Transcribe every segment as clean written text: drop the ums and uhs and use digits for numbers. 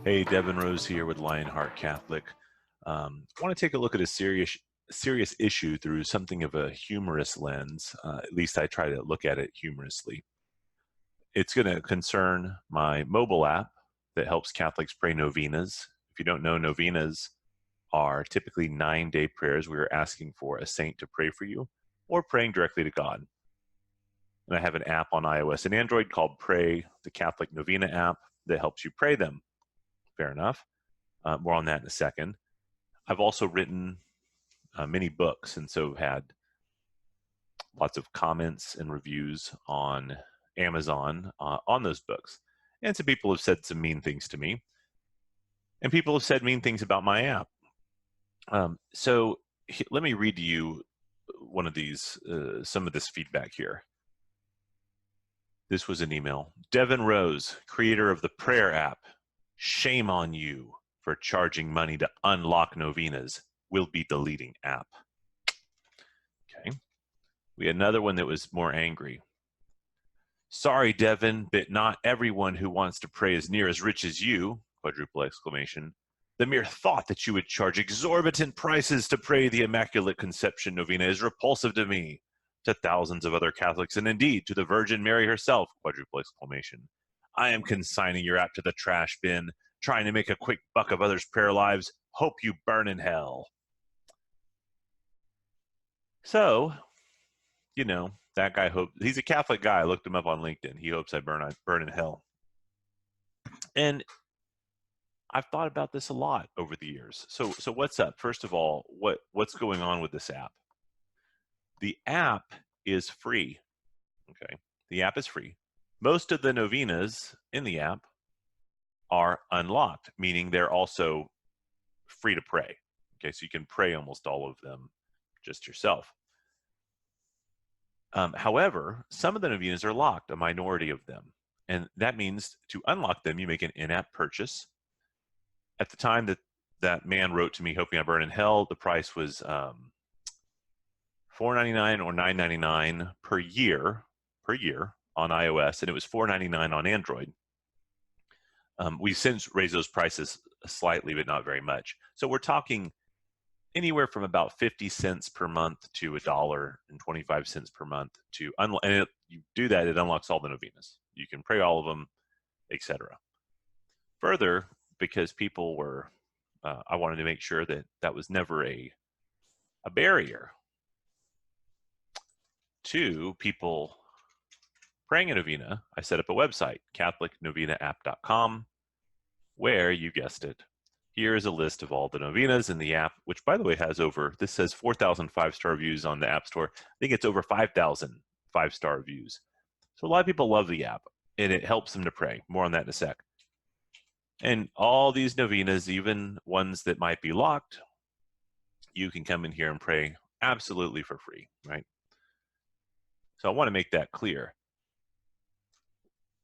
Hey, Devin Rose here with Lionheart Catholic. I want to take a look at a serious issue through something of a humorous lens. At least I try to look at it humorously. It's going to concern my mobile app that helps Catholics pray novenas. If you don't know, novenas are typically 9-day prayers where you're asking for a saint to pray for you or praying directly to God. And I have an app on iOS and Android called Pray, the Catholic Novena app, that helps you pray them. Fair enough. More on that in a second. I've also written many books, and so had lots of comments and reviews on Amazon on those books. And some people have said some mean things to me, and people have said mean things about my app. So let me read to you one of these, some of this feedback here. This was an email. Devin Rose, creator of the prayer app, shame on you for charging money to unlock novenas. We'll be deleting app. Okay. We had another one that was more angry. Sorry, Devin, but not everyone who wants to pray is near as rich as you, quadruple exclamation. The mere thought that you would charge exorbitant prices to pray the Immaculate Conception Novena is repulsive to me, to thousands of other Catholics, and indeed to the Virgin Mary herself, quadruple exclamation. I am consigning your app to the trash bin, trying to make a quick buck of others' prayer lives. Hope you burn in hell. So, you know, that guy he's a Catholic guy. I looked him up on LinkedIn. He hopes I burn in hell. And I've thought about this a lot over the years. So what's up? First of all, what's going on with this app? The app is free. Okay. The app is free. Most of the novenas in the app are unlocked, meaning they're also free to pray. Okay, so you can pray almost all of them just yourself. However, some of the novenas are locked, a minority of them. And that means to unlock them, you make an in-app purchase. At the time that man wrote to me, hoping I burn in hell, the price was $4.99 or $9.99 per year on iOS, and it was $4.99 on Android. We've since raised those prices slightly, but not very much. So we're talking anywhere from about 50 cents per month to $1.25 per month you do that, it unlocks all the novenas. You can pray all of them, etc. Further, because people were, I wanted to make sure that was never a barrier to people praying a novena. I set up a website, CatholicNovenaApp.com, where, you guessed it, here is a list of all the novenas in the app, which, by the way, this says 4,000 5-star reviews on the App Store. I think it's over 5,000 5-star reviews. So a lot of people love the app, and it helps them to pray. More on that in a sec. And all these novenas, even ones that might be locked, you can come in here and pray absolutely for free, right? So I want to make that clear.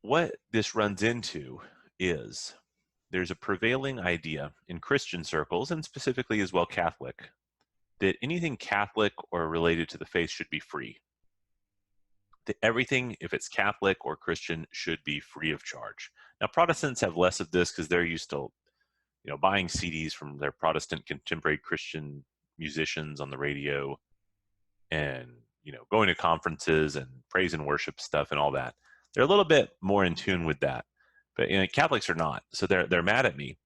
What this runs into is there's a prevailing idea in Christian circles, and specifically as well Catholic, that anything Catholic or related to the faith should be free. That everything, if it's Catholic or Christian, should be free of charge. Now, Protestants have less of this because they're used to, buying CDs from their Protestant contemporary Christian musicians on the radio, and going to conferences and praise and worship stuff and all that. They're a little bit more in tune with that. But Catholics are not, so they're mad at me.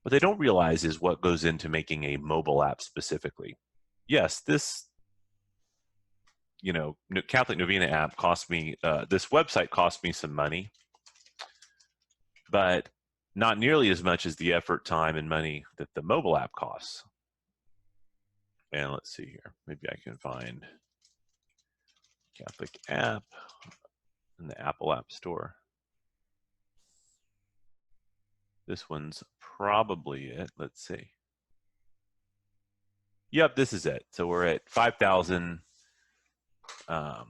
What they don't realize is what goes into making a mobile app specifically. Yes, this Catholic Novena app cost me, this website cost me some money, but not nearly as much as the effort, time, and money that the mobile app costs. And let's see here. Maybe I can find Catholic app in the Apple App Store. This one's probably it. Let's see. Yep, this is it. So we're at 5,000, whoa,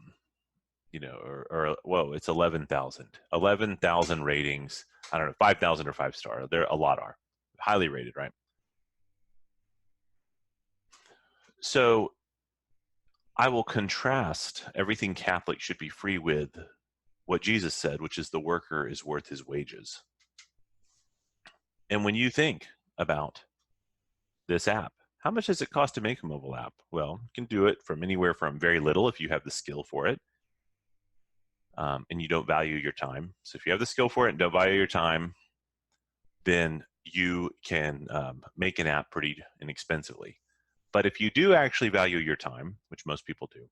it's 11,000. 11,000 ratings. I don't know, 5,000 or 5-star. There a lot are. Highly rated, right? So I will contrast everything Catholic should be free with what Jesus said, which is the worker is worth his wages. And when you think about this app, how much does it cost to make a mobile app? Well, you can do it from anywhere from very little if you have the skill for it, and you don't value your time. So if you have the skill for it and don't value your time, then you can make an app pretty inexpensively. But if you do actually value your time, which most people do,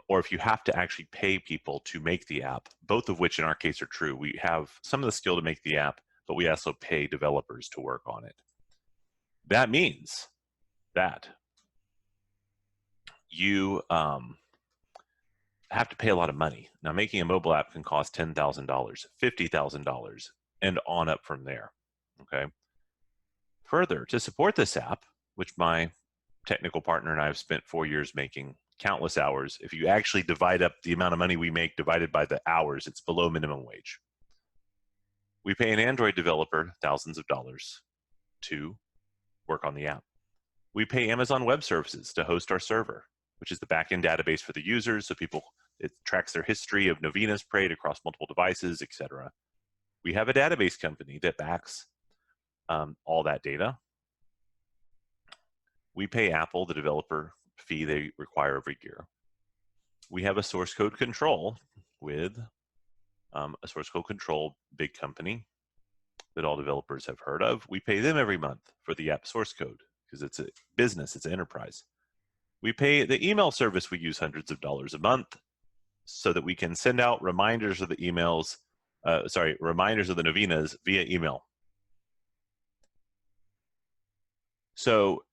or if you have to actually pay people to make the app, both of which in our case are true. We have some of the skill to make the app, but we also pay developers to work on it. That means that you have to pay a lot of money. Now, making a mobile app can cost $10,000, $50,000, and on up from there. Okay. Further, to support this app, which my technical partner and I have spent 4 years making countless hours, if you actually divide up the amount of money we make divided by the hours, it's below minimum wage. We pay an Android developer thousands of dollars to work on the app. We pay Amazon Web Services to host our server, which is the backend database for the users, so it tracks their history of novenas prayed across multiple devices, etc. We have a database company that backs all that data. We pay Apple the developer fee they require every year. We have a source code control with a source code control big company that all developers have heard of. We pay them every month for the app source code because it's a business, it's an enterprise. We pay the email service we use hundreds of dollars a month so that we can send out reminders of the emails, reminders of the novenas via email. So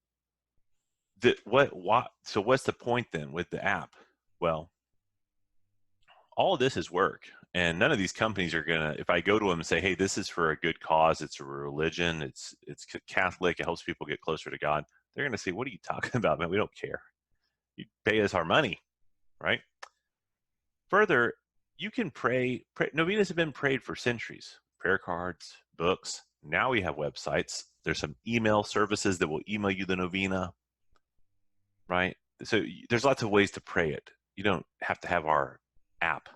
what's the point then with the app? Well, all of this is work, and none of these companies are gonna, if I go to them and say, hey, this is for a good cause, it's a religion, it's Catholic, it helps people get closer to God, they're gonna say, what are you talking about, man? We don't care. You pay us our money, right? Further, you can pray. Novenas have been prayed for centuries. Prayer cards, books. Now we have websites. There's some email services that will email you the novena, right? So there's lots of ways to pray it. You don't have to have our app.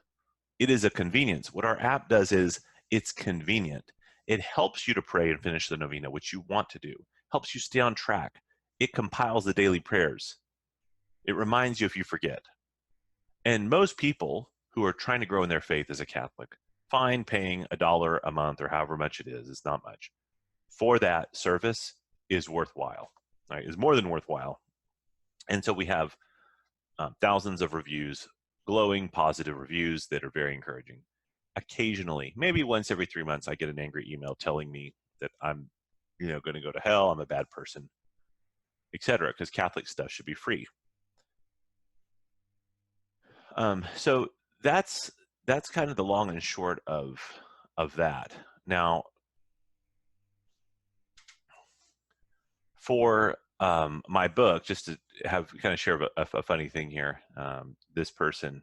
It is a convenience. What our app does is it's convenient. It helps you to pray and finish the novena, which you want to do. Helps you stay on track. It compiles the daily prayers. It reminds you if you forget. And most people who are trying to grow in their faith as a Catholic find paying $1 a month or however much it is, it's not much, for that service is worthwhile, right? Is more than worthwhile. And so we have thousands of reviews, glowing positive reviews that are very encouraging. Occasionally, maybe once every 3 months, I get an angry email telling me that I'm going to go to hell, I'm a bad person, etc., because Catholic stuff should be free. So that's kind of the long and short of that. Now, for my book, just to have kind of share a funny thing here, this person,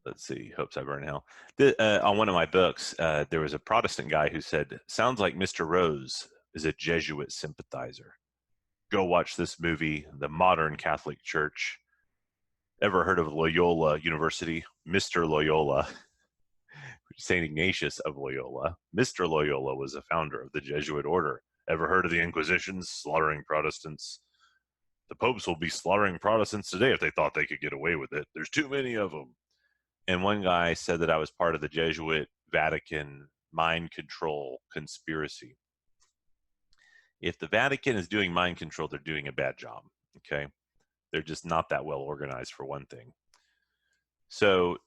let's see, hopes I burn in hell. On one of my books, there was a Protestant guy who said, sounds like Mr. Rose is a Jesuit sympathizer. Go watch this movie, The Modern Catholic Church. Ever heard of Loyola University? Mr. Loyola, St. Ignatius of Loyola. Mr. Loyola was a founder of the Jesuit order. Ever heard of the Inquisition slaughtering Protestants? The popes will be slaughtering Protestants today if they thought they could get away with it. There's too many of them. And one guy said that I was part of the Jesuit Vatican mind control conspiracy. If the Vatican is doing mind control, they're doing a bad job, okay? They're just not that well organized, for one thing. So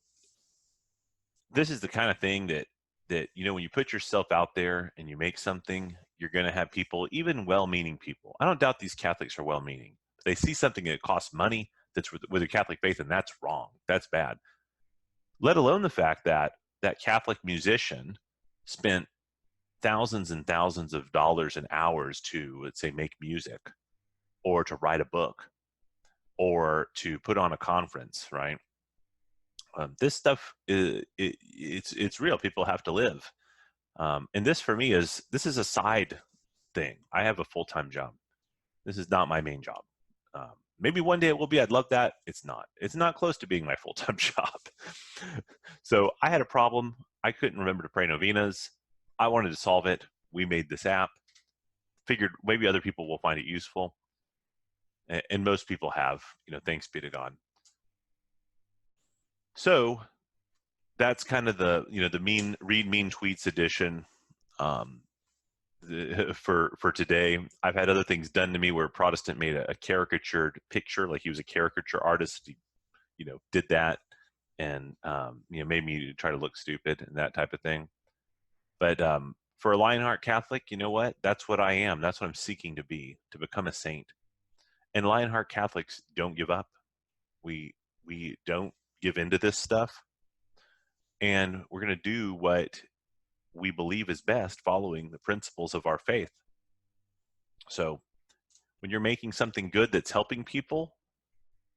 this is the kind of thing that when you put yourself out there and you make something, you're going to have people, even well-meaning people. I don't doubt these Catholics are well-meaning. They see something that costs money that's with a Catholic faith, and that's wrong. That's bad. Let alone the fact that that Catholic musician spent thousands and thousands of dollars and hours to, let's say, make music, or to write a book, or to put on a conference, right? This stuff it's real. People have to live, and this for me is a side thing. I have a full-time job. This is not my main job. Maybe one day it will be. I'd love that. It's not. It's not close to being my full-time job. So I had a problem I couldn't remember to pray novenas. I wanted to solve it. We made this app. Figured maybe other people will find it useful. And most people have, thanks be to God. So that's kind of the, the read mean tweets edition. For today. I've had other things done to me where a Protestant made a caricatured picture, like he was a caricature artist. He, did that and made me try to look stupid and that type of thing. But for a Lionheart Catholic, you know what? That's what I am. That's what I'm seeking to be, to become a saint. And Lionheart Catholics don't give up. We don't give into this stuff, and we're going to do what we believe is best, following the principles of our faith. So when you're making something good that's helping people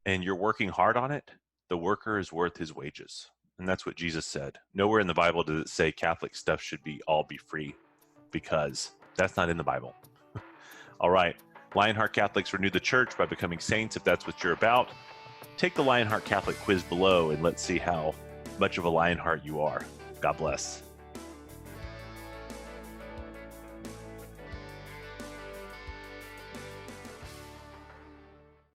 and you're working hard on it, the worker is worth his wages. And that's what Jesus said. Nowhere in the Bible does it say Catholic stuff should all be free, because that's not in the Bible. All right. Lionheart Catholics renew the church by becoming saints, if that's what you're about. Take the Lionheart Catholic quiz below and let's see how much of a Lionheart you are. God bless.